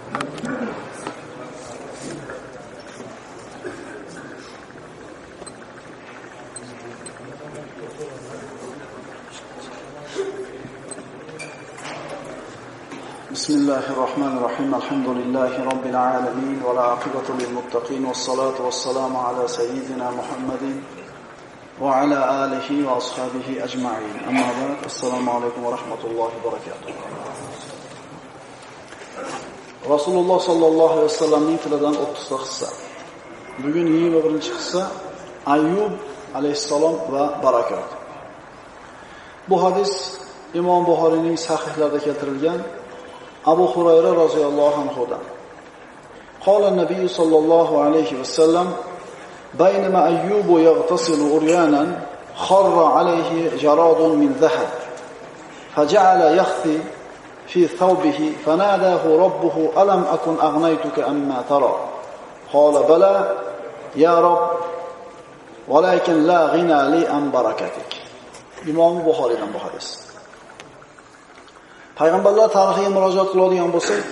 بسم الله الرحمن الرحيم الحمد لله رب العالمين والعاقبة للمتقين والصلاة والسلام على سيدنا محمد وعلى آله وأصحابه أجمعين أما بعد السلام عليكم ورحمة الله وبركاته Rasululloh sallallohu alayhi vasallamning tilidan 30 hissa. Bugun 21-hissa Ayyub alayhissalom va barakot. Bu hadis Imom Buxoriyning sahihlarida keltirilgan Abu Hurayra roziyallohu anhudan. Qala an-nabiy sallallohu alayhi vasallam baynama Ayyub yaghtasilu uryanan kharra alayhi jaradun min dhahab faja'ala yakhfi fi thawbihi fanadahu rabbuhu alam akun aghnaytuka amma tara qala bala ya rabb walakin la ghina li an barakatik. Imom Buxoriydan bu hadis. Payg'ambarlar tarixiga murojaat qiladigan bo'lsak,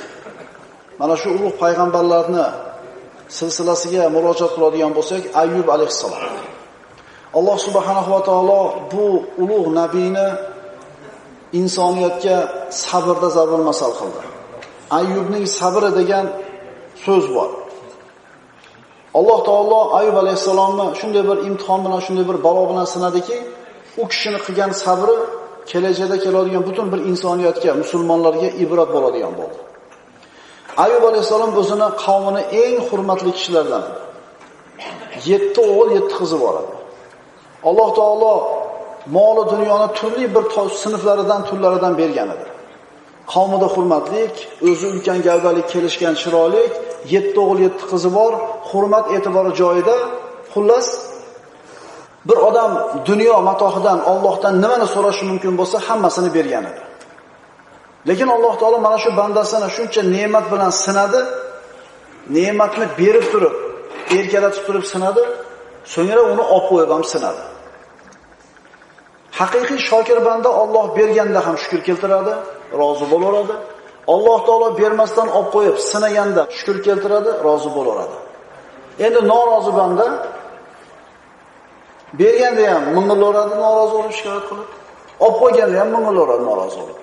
mana shu ulug' payg'ambarlarni silsilasiga murojaat qiladigan bo'lsak, Ayyub alayhissalom. Alloh subhanahu va taolo bu ulug' nabiyni insoniyatga sabrda zarur masal qildi. Ayyubning sabri degan so'z bor. Alloh taolo Ayyub alayhissalomni shunday bir imtihon bilan, shunday bir balo bilan sinadiki, u kishining qilgan sabri kelajakda keladigan butun bir insoniyatga, musulmonlarga ibrat bo'ladigan bo'ldi. Ayyub alayhissalom o'zini qavmini eng hurmatli kishilardan edi. 7 o'g'il, 7 qizi bor edi. Alloh taolo mol dunyoni turli bir sinflaridan, turlaridan bergan edi. Qavmida hurmatlik, o'zi ulkan gavdalik, kelishgan, chiroyli, 7 o'g'il, 7 qizi bor, hurmat e'tibori joyida. Xullas bir odam dunyo matohidan, Allohdan nimani so'rashi mumkin bo'lsa, hammasini bergan edi. Lekin Alloh taolo mana shu bandasini shuncha ne'mat bilan sinadi, ne'matni berib turib, erkalatib turib sinadi, so'ngra uni olib qo'yib ham sinadi. Haqiqiy shokir banda Alloh berganda ham shukr keltiradi, rozi bo'laveradi. Alloh taolo bermasdan olib qo'yib sinaganda shukr keltiradi, rozi bo'laveradi. Endi norozi banda berganda ham ming'illaveradi, norozi bo'lib shikoyat qilib, olib qo'yganda ham ming'illaveradi, norozi bo'lib.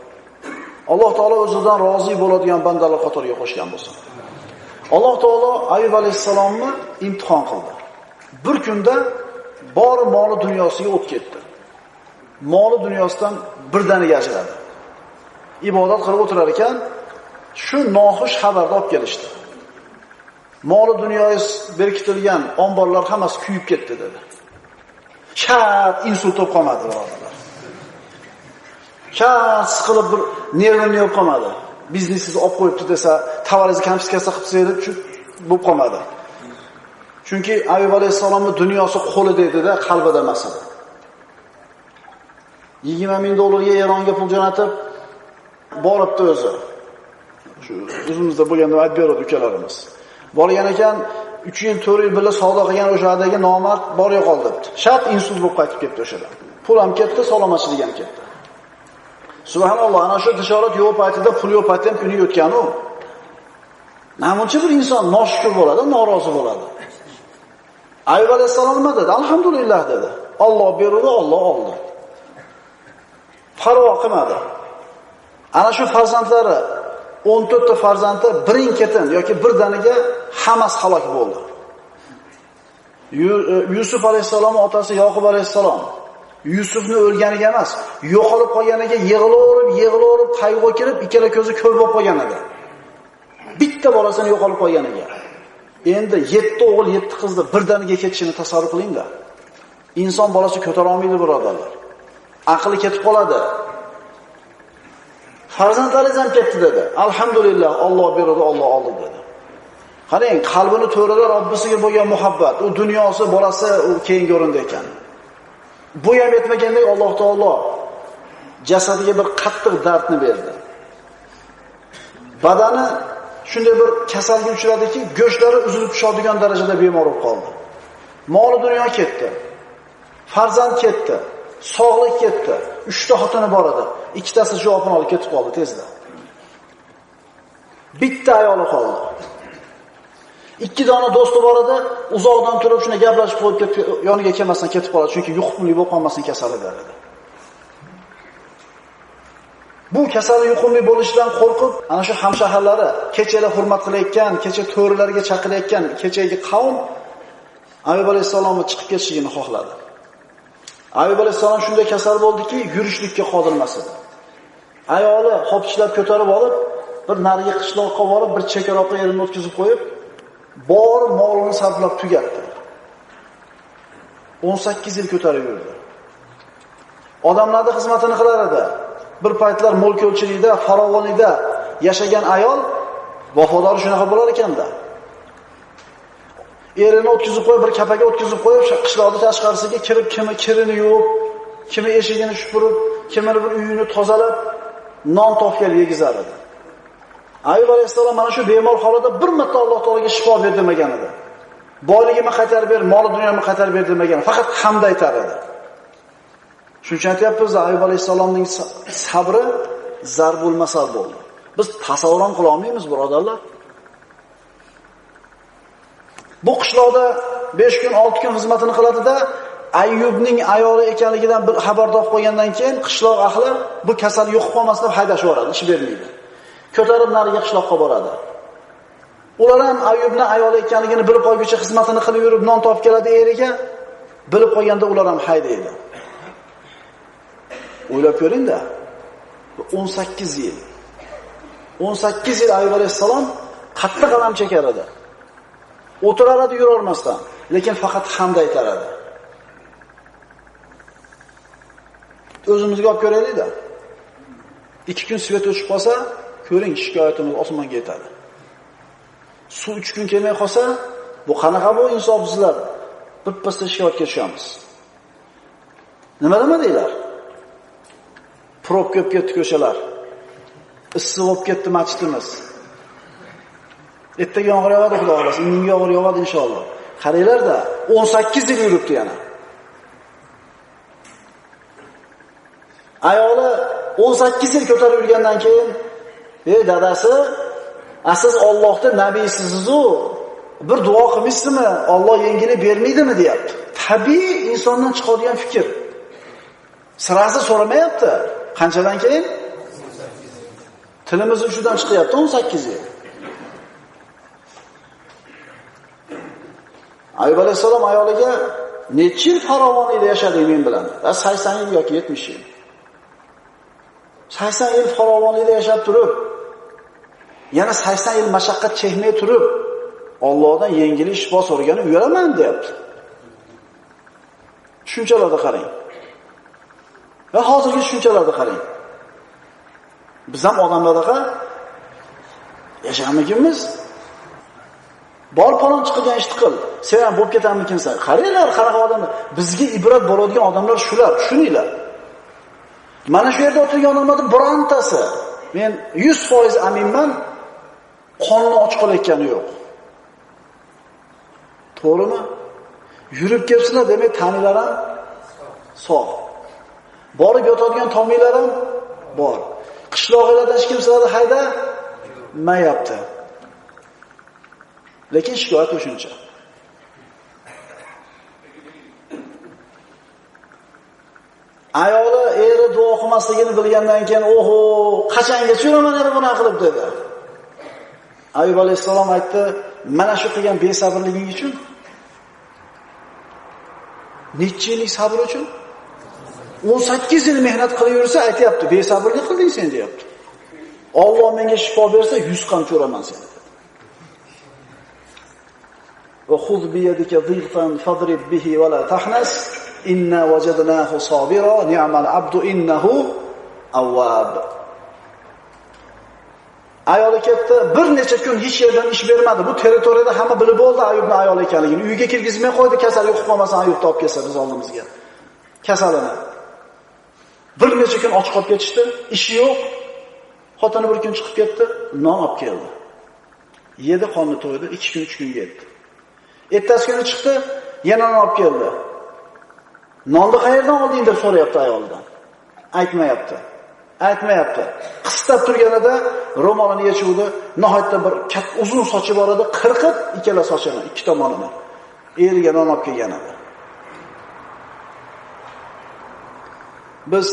Alloh taolo o'zidan rozi bo'ladigan bandalar qatoriga qo'shgan bo'lsin. Alloh taolo Ayyub alayhissalomni imtihon qildi. Bir kunda bor moli dunyosiga o'tib ketdi. Moli dunyosidan birdaniga ajradi. Ibodat qilib o'tirar ekan, shu noxush xabarni olib kelishdi. Moli dunyoyingiz berkitilgan omborlar hammasi kuyib ketdi dedi. Shat insult bo'lib qolmadi birodarlar. Shat siqilib bir nervini yo'q qolmadi. Biznesingizni olib qo'yibdi desa, tovaringizni konfiskatsiya qilib qo'yadi, bo'lib qolmadi. Chunki Ayyub alayhissalomning dunyosi qo'lida edi-da, qalbida emas edi. 20 ming dollarga Eronga pul jo'natib boribdi o'zi. Shu o'zimizda bo'lganda aytib beradi ukalarimiz. Borgan ekan 3 yil 4 yil birga savdo qilgan o'shadagi nomard bor yo'qol debdi. Shart insult bo'lib qaytib ketdi o'shada. Pul ham ketdi, salomatchilik ham ketdi. Subhanalloh, ana shu tijorat yo'q paytida pul yo'q paytda ham kuni o'tgan-u. Namuncha bir inson noshukur bo'ladi, norozi bo'ladi. Ayyub alayhissalom nima dedi? Alhamdulillah dedi. Alloh berdi, Alloh oldi. Parvo qilmadi. Ana shu farzandlari 14 ta farzandi birin-ketin yoki birdaniga hammasi halok bo'ldi. Yusuf alayhissalom otasi Yaqub alayhissalom Yusufni o'lganiga emas, yo'qolib qolganiga yig'laverib, qayg'uga kirib, ikkala ko'zi ko'r bo'lib qolgan edi. Bitta bolasini yo'qolib qolganiga. Endi 7 o'g'il, 7 qizni birdaniga ketishini tasavvur qiling-da. Inson bolasi ko'tara olmaydi birodarlar. Aqli ketib qoladi. Farzandlaringiz ham ketdi dedi. Alhamdulillah, Alloh beradi, Alloh oldi dedi. Qarang, qalbini to'rida Robbisiga bo'lgan muhabbat, u dunyosi, bolasi u keyingi o'rinda ekan. Bu ham yetmaganda Alloh taolo jasadiga bir qattiq dardni berdi. Badani shunday bir kasalga uchradiki, go'shtlari uzilib tushadigan darajada bemor bo'lib qoldi. Moli dunyo ketdi. Farzand ketdi. Sog'lik ketdi. 3 ta xotini bor edi. 2tasi javobini olib ketib qoldi tezda. Bitta ayoli qoldi. 2 dona do'sti bor edi, uzoqdan turib shuna gaplashib qo'yib ketib, yoniga kelmasdan ketib qoladi, chunki yuqumli bo'lib qolmasin kasali dedi. Bu kasali yuqumli bo'lishidan qo'rqib, ana shu hamshaharlari kechalar hurmat qilayotgan, kecha to'rilarga chaqirayotgan kechagi qavm Ayyub alayhisolamni chiqib ketishini xohladi. Ayyub alayhisolam shunday kasal bo'ldiki, yurishlikka qodir emas edi. Ayoli hopichlab ko'tarib olib, bir nariga qishloqqa borib, bir chekaroqqa yerini o'tkazib qo'yib, bor molini sarflab tugatdi. 18 yil ko'tarib yurdi. Odamlarning xizmatini qilar edi. Bir paytlar mulkchilikda, farovonlikda yashagan ayol vafodori shunaqa bo'lar ekanda. Erini o'tkazib qo'yib, bir kapaga o'tkazib qo'yib, qishloqning tashqarisiga kirib, kimi kirini yuvib, kimi eshigini supurib, kimi bir uyini tozalab, non topgan yegizar edi. Ayyub alayhisalom mana shu bemor holida bir marta Alloh taolaga shifo ber demagan edi. Boyligimni qaytarib ber, mol dunyomni qaytarib ber demagan, faqat hamd aytar edi. Shuncha aytayapmiz, Ayyub alayhisalomning sabri zarbul masal bo'ldi. Biz tasavvur ham qila olmaymiz, birodarlar. Bu qishloqda 5 kun, 6 kun xizmatini qiladi-da, Ayyubning ayoli ekanligidan bir xabar topib qo'ygandan keyin qishloq ahli bu kasal yo'qib qolmasin deb haydashib yuboradi, ish bermaydi. Ko'tarib nariga qishloqqa boradi. Ular ham Ayyubning ayoli ekanligini bilib qolguncha xizmatini qilib yurib non topib keladi eriga, bilib qolganda ular ham haydaydi. O'ylab ko'ring-da. 18 yil. 18 yil Ayyub alayhisalom qattiq alam chekar edi. O'tirar edi yura olmasdan, lekin faqat hamd aytar edi. O'zimizga olib ko'raylik-da. 2 kun svet o'chib qolsa, ko'ring, shikoyatimiz osmonga yetadi. Suv 3 kun kelmay qolsa, bu qanaqa bu insofsizlar? Birpasda shikoyatga tushamiz. Nima demaydilar? Prob ko'p ketdi ko'chalar. Issiq bo'lib ketdi masjidimiz. Ertaga yomg'ir yog'adi, xudo xolasa, indinga yomg'ir yog'adi inshaalloh. Qaranglar-da, 18 yil yuribdi yana. Ayoli 18 yil ko'tarib yurgandan keyin, "Ey dadasi, siz Allohning nabiysiz-ku, bir duo qilmaysizmi? Alloh yengillik bermaydimi?" deyapti. Tabiiy insondan chiqadigan fikr. Sirasi so'ramayapti. Qanchadan keyin? Tilimiz uchidan chiqyapti 18 yil. Ayyub alayhisalom ayoliga necha yil farovonlikda yashading men bilan? 80 yil yoki 70 yil. 80 yil farovonlikda yashab turib, yana 80 yil mashaqqat chekmay turib, Allohdan yengillik shifo so'ragani uyalaman deyapti. Tushunchalarga qarang. Va hozirgi tushunchalarga qarang. Biz ham odamlarga yashaganmikimiz? Bor palon chiqgan ishni qil. Sen ham bo'lib ketarmikinsan? Qaranglar, qanaqa odamlar. Bizga ibrat bo'ladigan odamlar shular, tushuninglar. Mana shu yerda o'tirgan odamlarning birontasi men 100% aminman, qonni och qolayotgani yo'q. To'g'rimi? Yurib kelsinlar, demak tanilar ham sog'. Borib yotadigan tomiylar ham bor. Qishloqlardan hech kimsalarni hayda mayapti. Lekin shikoyat o'shuncha. Ayoli eri duo qilmasligini bilgandan keyin, "Oho, qachongacha yuraman eri buni qilib" dedi. Ayyub alayhisalom aytdi, "Mana shu qilgan besabrliging uchun, necha yillik sabr uchun 18 yil mehnat qilib yursa aytayapti, besabrlik qilding sen deyapti. Alloh menga shifo bersa 100 qamchi uraman seni." Va khudh bi yadika dhifan fadrib bihi va la tahnas inna wajadnahu sabira ni'mal abdu innahu awwab. Ayoli ketdi, bir necha kun hech yerdan ish bermadi. Bu territoriyada hamma bilib bo'ldi Ayyubning ayoli ekanligini. Uyga kirgizmay qo'ydi, kasal yo'qib qolmasin, Ayyub topib kelsa biz oldimizga. Kasalini. Bir necha kun och qolib ketishdi, ishi yo'q. Xotini bir kun chiqib ketdi, non olib keldi. Yedi, qonni to'ydi, 2 kun 3 kunga yetdi. Ertasi kuni chiqdi, yana non olib keldi. Nonni qayerdan olding deb so'rayapti ayoldan. Aytmayapti. Aytmayapti. Qistab turganida ro'molini yechuvdi, nihoyatda bir uzun sochi bor edi, qirqib ikkala sochini, ikki tomonini eriga non olib kelgan edi. Biz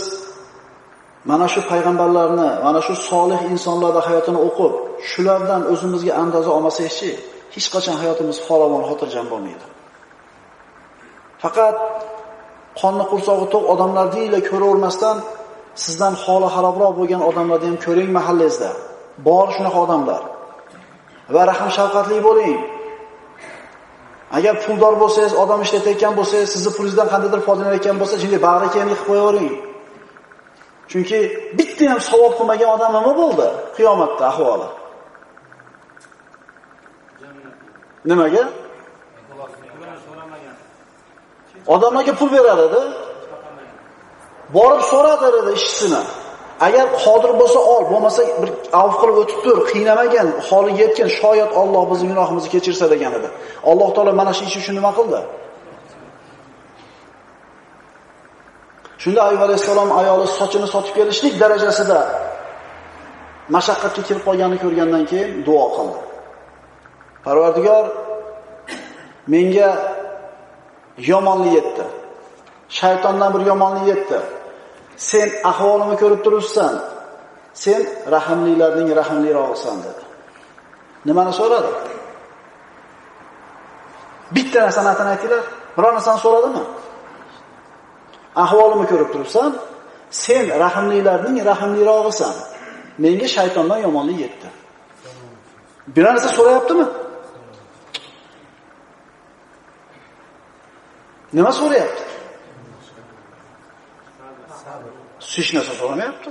mana shu payg'ambarlarni, mana shu solih insonlarning hayotini o'qib, shulardan o'zimizga andoza olmasakchi, hech qachon hayotimiz farovon, xotirjam bo'lmaydi. Faqat qonni qursog'i to'q odamlarni ko'ravermasdan sizdan holi xarobroq bo'lgan odamlarni ham ko'ring mahallangizda. Bor shunaqa odamlar. Va rahim shafqatli bo'ling. Agar puldor bo'lsangiz, odam ishlatayotgan bo'lsangiz, sizni pulingizdan qandaydir foydalanayotgan bo'lsa, shunday bag'riga yiqib qo'yavering. Chunki bitta ham savob qilmagan odam nima bo'ldi? Qiyomatda ahvoli. Nimaga? Odamlarga pul berar edi. Borib so'ratar edi ishchisini. Agar qodir bo'lsa ol, bo'lmasa bir avf qilib o'tib tur, qiynamagan, holiga yetgan, shoyat Alloh bizning gunohimizni kechirsa degan edi. Alloh taolo mana shu ish uchun nima qildi? Shunda Ayyub alayhisalom ayoli sochini sotib kelishlik darajasida mashaqqatga kirib qolganini ko'rgandan keyin duo qildi. Parvardigor, menga yomonlik yetdi. Shaytondan bir yomonlik yetdi. Sen ahvolimni ko'rib turibsan. Sen rahimlilarning rahimlirog'isan dedi. Nimani so'radi? Bitta narsani aytinglar. Biror narsani so'radimi? Ahvolimni ko'rib turibsan. Sen rahimlilarning rahimlirog'isan. Menga shaytondan yomonlik yetdi. Bir narsa so'rayaptimi? Nima so'rayapti? Hech narsa so'ramayapti.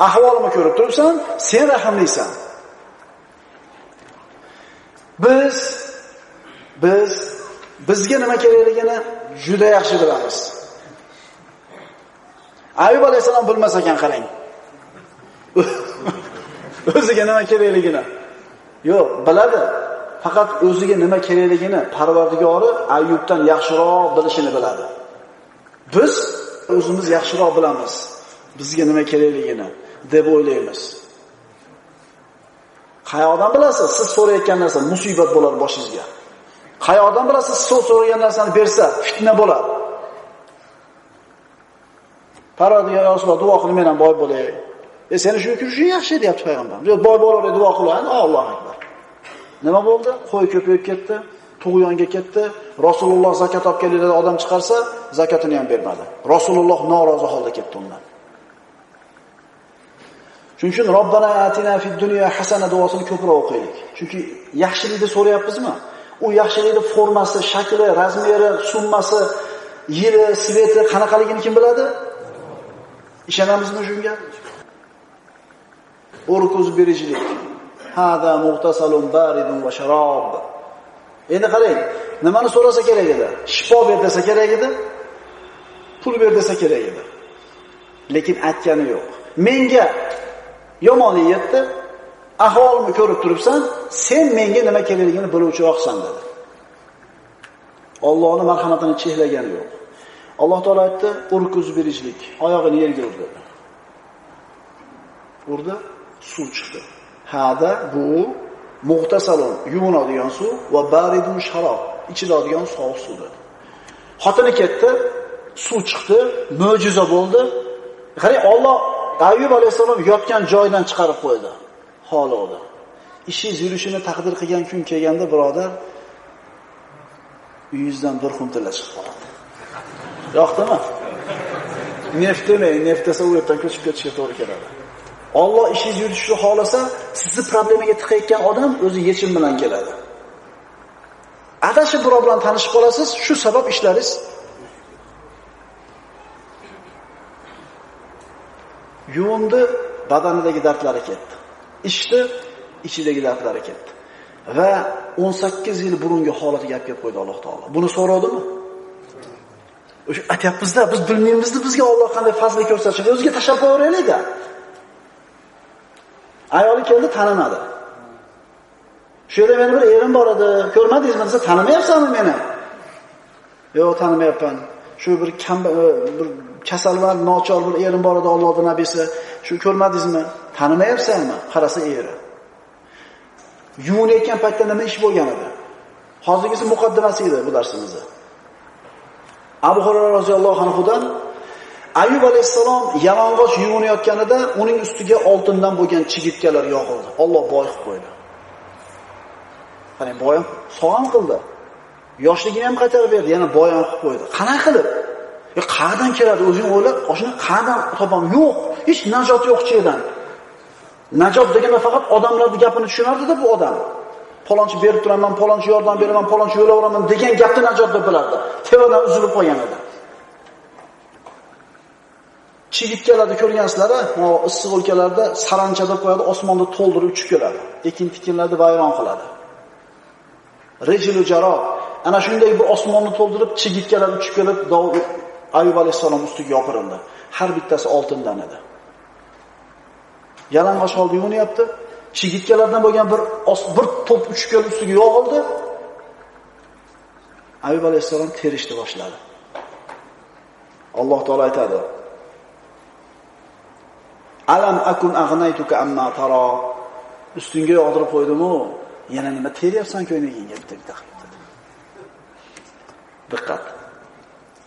Ahvolimni ko'rib turibsan, sen rahimlisan. Bizga nima kerakligini juda yaxshi bilamiz. Ayyub alayhisalom bilmas ekan, qarang. O'ziga nima kerakligini. Yo'q, biladi. Faqat o'ziga nima kerakligini Parvardigori Ayyubdan yaxshiroq bilishini biladi. Biz o'zimiz yaxshiroq bilamiz. Bizga nima kerakligini deb o'ylaymiz. Qayoqdan bilasiz? Siz so'rayotgan narsa musibat bo'lar boshingizga. Qayoqdan bilasiz? Siz so'ragan narsani bersa fitna bo'ladi. Parvardigor Rasululloh duo qilib men ham boy bo'lay. Seni shu uchun yaxshi deyapti payg'ambar. Boy bo'laver duo qilaman. Alloh akbar. Nima bo'ldi? Qo'y ko'payib ketdi, tug'yonga ketdi. Rasululloh zakot olib keladi, odam chiqarsa, zakotini ham bermadi. Rasululloh norozi holda ketdi undan. Shuning uchun Robbana atina fid dunya hasana duosini ko'proq o'qiylik. Chunki yaxshilikni so'rayapmizmi? U yaxshilikni formasi, shakli, razmeri, summasi, yili, sveti qanaqaligini kim biladi? Ishonamizmi shunga? Urkuz birijlik. Hada muhtasalun baridun va sharob. Endi qarang, nimani so'rasa kerak edi? Shifo ber desa kerak edi? Pul ber desa kerak edi. Lekin aytgani yo'q. Menga yomonlik yetdi. Ahvolimni ko'rib turibsan, sen menga nima kerakligini biluvchiroqsan dedi. Allohning marhamatini cheklagani yo'q. Alloh taolo aytdi, urkuz birijlik, oyog'ini yerga urdi. Urdi, suv chiqdi. Hada bu muhtasalun, yuvinadigan suv va baridun sharob, ichiladigan sovuq suv dedi. Xotini ketdi, suv chiqdi, mo'jiza bo'ldi. Qarang, Alloh Ayyub alayhisalom yotgan joydan chiqarib qo'ydi. Holida. Ishingiz yurishini taqdir qilgan kun kelganda, birodar, uyingizdan bir xumtilla chiqib qoladi. Yo'qdimi? Neft demang, neft desa u yerdan ko'chib ketishga to'g'ri keladi. Alloh ishingiz yurishni xolasa, sizni problemaga tiqayotgan odam o'zi yechim bilan keladi. Adashib birov bilan tanishib qolasiz, shu sabab ishlaringiz yuvindi, badanidagi dardlari ketdi. Ichdi, ichidagi dardlari ketdi. Va 18 yil burungi holatiga olib kelib qo'ydi Alloh taolo. Buni so'radimi? O'sha aytyapmiz-da, biz bilmaymiz-da, bizga Alloh qanday fazl ko'rsatishini o'ziga tashlab qo'yaylik-da. Ayoli keldi, tanimadi. Shu yerda meni bir erim bor edi, ko'rmadingizmi desa, tanimayapsanmi meni? Yo'q, tanimayapman. Shu bir kasalmand, nochor bir erim bor edi, Allohning nabisi. Shu ko'rmadingizmi? Tanimayapsanmi? Qarasa eri. Yuvinayotgan paytda nima ish bo'lgan edi? Hozirgisi muqaddimasi edi bu darsimizni. Abu Hurayra roziyallohu anhudan Ayyub alayhissalom yalang'och yuvinayotganida uning ustiga oltindan bo'lgan chigitkalar yog'ildi. Alloh boy qilib qo'ydi. Qani boy sog'am qildi. Yoshligini ham qaytarib berdi, yana boy ham qilib qo'ydi. Qanaqa qilib? Qayerdan keladi? O'zing o'ylab, oshini qayerdan topam? Yo'q, hech najot yo'q chedan. Najot deganda faqat odamlarning gapini tushunardi-da bu odam. Palonchi berib turaman, palonchi yordam beraman, palonchi yo'laveraman degan gapni najot deb bilardi. Tevadan uzilib qolgan edi. Chigitkalarni ko'rgansizlar-a, bu issiq o'lkalarda sarancha deb qo'yadi, osmonda to'ldirib uchib keladi. Ekin-tikinlarni vayron qiladi. Rejilu jarot. Ana shunday bir osmonni to'ldirib chigitkalar uchib kelib Davud Ayyub alayhissalom ustiga yopirildi. Har bittasi oltindan edi. Yalang'och holda yuvonyapti. Chigitkalardan bo'lgan bir to'p uchib kelib ustiga yog'ildi. Ayyub alayhissalom terishni boshladi. Alloh taolo aytadi: Alam akun aghnaytuka amma tara. Ustingga yog'dirib qo'ydim-ku, yana nima teryapsan ko'ynagingga bitta. Diqqat.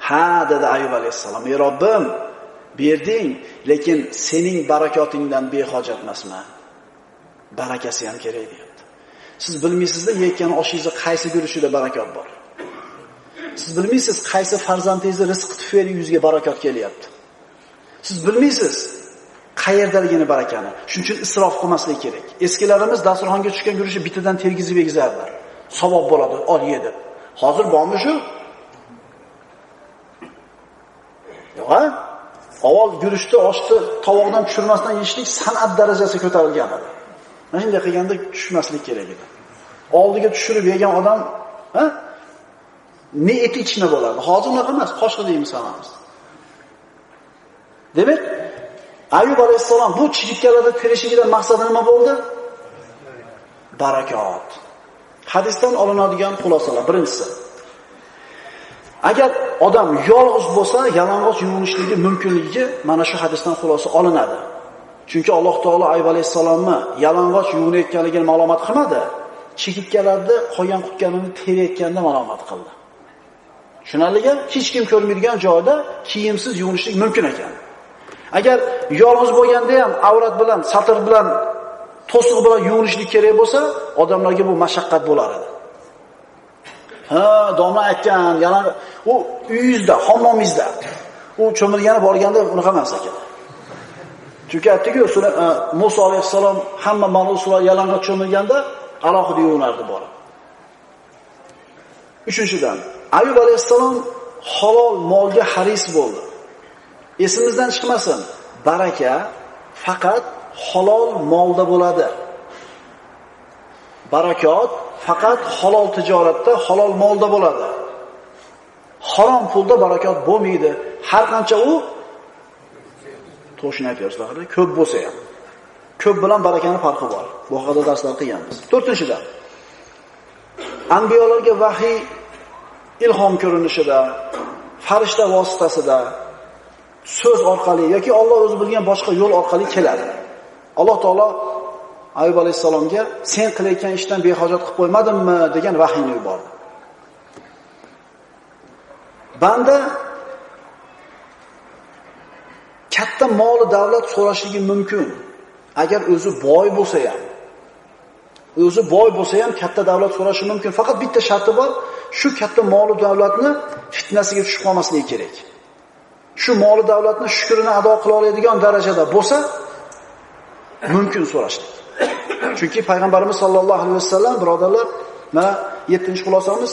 Ha dedi Ayyub alayhissalom: "Ey Robbim, berding, lekin sening barakotingdan behojat emasman. Barakasi ham kerak" deyapti. Siz bilmaysizda yeyotgan oshingizni qaysi guruchida barakot bor. Siz bilmaysiz qaysi farzandingizni rizq tufayli yuzga barakot kelyapti. Siz bilmaysiz qayerdaligini barakani. Shuning uchun isrof qilmaslik kerak. Eskilarimiz dasturxonga tushgan guruchni bittadan tergizib egizardilar. Savob bo'ladi, ol ye deb. Hozir bormi shu? Yo'q. Avval guruchni oshni tovoqdan tushirmasdan yeyishlik san'at darajasiga ko'tarilgan edi. Mana shunday qilganda tushmaslik kerak edi. Oldiga tushirib yegan odam, ne eti ichna bo'lardi. Hozir unaqa emas, qoshqa deymiz hammamiz. Demak, Ayyub alayhissalom bu chigitkalarda terishigidan maqsadi nima bo'ldi? Barakot. Hadisdan olinadigan xulosalar. Birinchisi, agar odam yolg'iz bo'lsa, yalang'och yuvinishligi mumkinligi mana shu hadisdan xulosa olinadi. Chunki Alloh taolo Ayyub alayhissalomni yalang'och yuvinayotganligini ma'lumot qilmadi. Chigitkalarda qolgan qutganini terayotganda ma'lumot qildi. Tushunarligi, hech kim ko'rmaydigan joyda kiyimsiz yuvinishlik mumkin ekan. Agar yolg'iz bo'lganda ham avrat bilan, satr bilan, to'siq bilan yuvinishlik kerak bo'lsa, odamlarga bu mashaqqat bo'lar edi. Domla aytgan, yana u uyingizda, hammomingizda. U cho'milgani borganda unaqa emas ekan. Chunki aytdi-ku, Musa alayhissalom hamma ma'lumotlar yalang'och cho'milganda alohida yuvinardi borib. Uchinchidan, Ayyub alayhissalom halol molga haris bo'ldi. Esimizdan chiqmasin, baraka faqat halol molda bo'ladi. Barakot faqat halol tijoratda, halol molda bo'ladi. Harom pulda barakot bo'lmaydi. Har qancha u to'shni aytyapsizlar, ko'p bo'lsa ham. Ko'p bilan barakani farqi bor. Bu haqida darslar qilganmiz. 4-dan, anbiyolarga vahiy ilhom ko'rinishida, farishta vositasida, so'z orqali yoki Alloh o'zi bilgan boshqa yo'l orqali keladi. Alloh taolo Ayyub alayhissalomga sen qilayotgan ishdan behojat qilib qo'ymadimmi degan vahiyni yubordi. Banda katta mol davlat so'rashligi mumkin. Agar o'zi boy bo'lsa ham. O'zi boy bo'lsa ham katta davlat so'rashi mumkin. Faqat bitta sharti bor, shu katta mol davlatni fitnasiga tushib qolmasligi kerak. Shu mol davlatni shukrini ado qila oladigan darajada bo'lsa, mumkin so'rashlik. Chunki payg'ambarimiz sollallohu alayhi vasallam, birodarlar, mana 7-xulosamiz,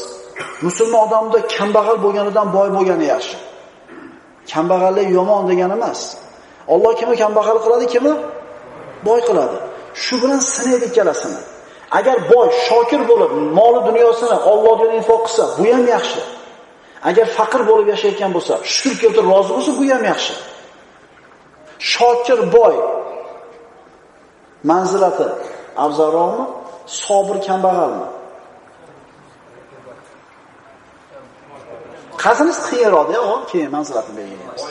musulmon odamda kambag'al bo'lganidan boy bo'lgani yaxshi. Kambag'allik yomon degani emas. Alloh kimni kambag'al qiladi, kimni boy qiladi. Shu bilan sinaydi ikkalasini. Agar boy, shokir bo'lib, moli dunyosini Allohga infoq qilsa, bu ham yaxshi. Agar faqir bo'lib yashayotgan bo'lsa, shukr keltirib rozi bo'lsa, bu ham yaxshi. Shokir boy manzilati afzalroqmi, sabr kambag'almi? Qazimiz qiyinroqda, keyin manzilatni belgilaymiz.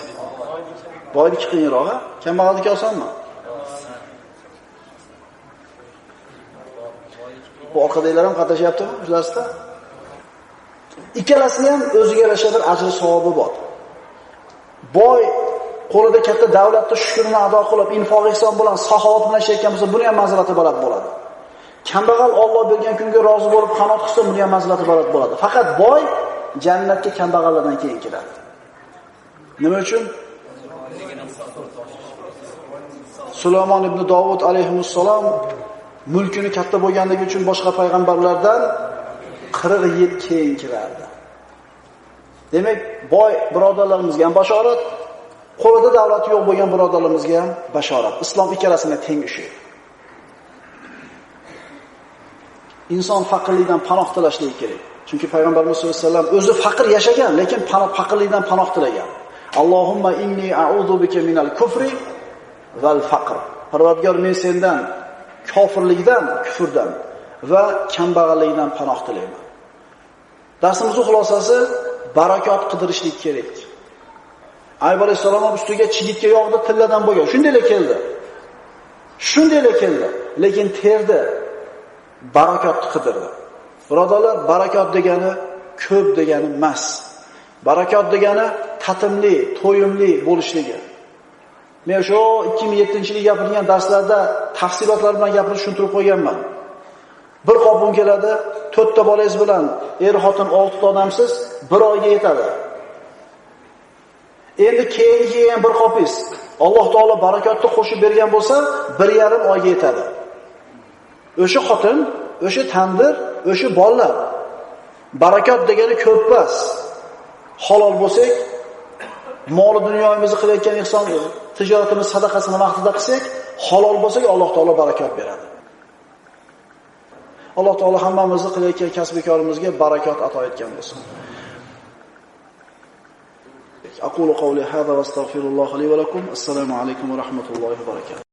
Boyniki qiyinroq, kambag'alniki osonmi? Bu orqadagilar ham qatnashyaptimi shu darsda? Ikkalasining ham o'ziga yarasha bir ajr savobi bor. Boy qo'lida katta davlatning shukrini ado qilib, infoq ihson bilan, saxovat bilan ishlayotgan bo'lsa, buni ham manzilati baland bo'ladi. Kambag'al Alloh bergan kunga rozi bo'lib qanot qilsa, buni ham manzilati baland bo'ladi. Faqat boy jannatga kambag'allardan keyin kiradi. Nima uchun? Sulaymon ibn Davud alayhissalom mulkini katta bo'lganligi uchun boshqa payg'ambarlardan 40 yil keyin kirardi. Demak, boy birodarlarimizga ham bashorat, qo'lida davlati yo'q bo'lgan birodarlarimizga ham bashorat. Islom ikkalasini teng ishi. Inson faqirlikdan panoh tilashligi kerak. Chunki payg'ambarimiz sollallohu alayhi vasallam o'zi faqir yashagan, lekin faqirlikdan panoh tilagan. Allohumma inni a'udhu bika minal kufri val faqr. Parvardigor, men sendan kofirlikdan, kufrdan va kambag'allikdan panoh tilayman. Darsimizning xulosasi barakot qidirishlik kerak. Ayub alayhisalom ustiga chigitga yog'di, tilladan bo'lgan. Shundaylar keldi. Lekin terdi, barakotni qidirdi. Birodarlar, barakot degani ko'p degani emas. Barakot degani tatimli, to'yimli bo'lishligi. Men shu 2007-yil gapirgan darslarda tafsilotlar bilan gapirib tushuntirib qo'yganman. Bir qop un keladi, 4 ta bolangiz bilan xotin 6 ta odamsiz, 1 oyga yetadi. Endi keyingi ham bir qopingiz Alloh taolo barakotni qo'shib bergan bo'lsa, 1,5 oyga yetadi. O'sha xotin, o'sha tandir, o'sha bolalar. Barakot degani ko'p emas. Halol bo'lsak, mol dunyomizni qilayotgan ihson, tijoratimiz, sadaqasini vaqtida qilsak, halol bo'lsak, Alloh taolo barakot beradi. Alloh taolo hammamizni qilayotgan kasb-korimizga barakot ato etgan bo'lsin. أقول قولي هذا واستغفر الله لي ولكم. السلام عليكم ورحمة الله وبركاته.